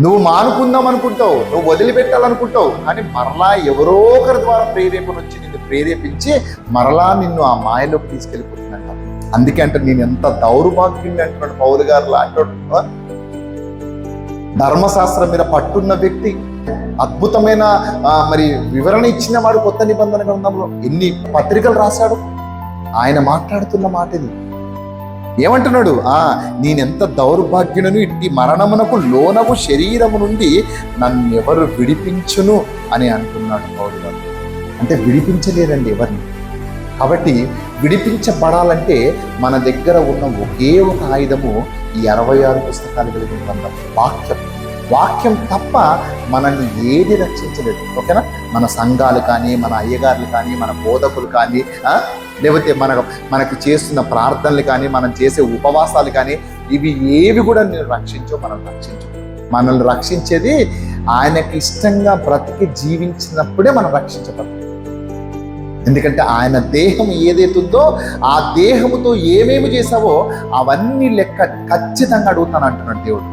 నువ్వు మానుకుందాం అనుకుంటావు, నువ్వు వదిలిపెట్టాలనుకుంటావు, కానీ మరలా ఎవరో ఒకరి ద్వారా ప్రేరేపణ వచ్చి నిన్ను ప్రేరేపించి మరలా నిన్ను ఆ మాయలోకి తీసుకెళ్ళిపోతుందంట. అందుకే అంటే నేను ఎంత దౌర్భాగ్యుని అంటున్నాడు పౌలు గారు లాంటి ధర్మశాస్త్రం మీద పట్టున్న వ్యక్తి, అద్భుతమైన మరి వివరణ ఇచ్చిన వాడు కొత్త నిబంధన గ్రంథంలో ఎన్ని పత్రికలు రాశాడు. ఆయన మాట్లాడుతున్న మాట ఇది. ఏమంటున్నాడు? నేనెంత దౌర్భాగ్యులను, ఇట్టి మరణమునకు లోనవు శరీరము నుండి నన్ను ఎవరు విడిపించును అని అంటున్నాడు పౌలు గారు. అంటే విడిపించలేదండి ఎవరిని. కాబట్టి విడిపించబడాలంటే మన దగ్గర ఉన్న ఒకే ఒక ఆయుధము ఈ 66 పుస్తకాలు కలిగిన గ్రంథం, వాక్యం. వాక్యం తప్ప మనల్ని ఏది రక్షించలేదు. ఓకేనా? మన సంఘాలు కానీ, మన అయ్యగారులు కానీ, మన బోధకులు కానీ, లేకపోతే మనకి చేస్తున్న ప్రార్థనలు కానీ, మనం చేసే ఉపవాసాలు కానీ, ఇవి ఏవి కూడా నేను రక్షించో, మనం రక్షించు. మనల్ని రక్షించేది ఆయనకి ఇష్టంగా బ్రతికి జీవించినప్పుడే మనం రక్షించబడతాం. ఎందుకంటే ఆయన దేహం ఏదైతుందో ఆ దేహముతో ఏమేమి చేసావో అవన్నీ లెక్క ఖచ్చితంగా అడుగుతాను అంటున్నాడు దేవుడు.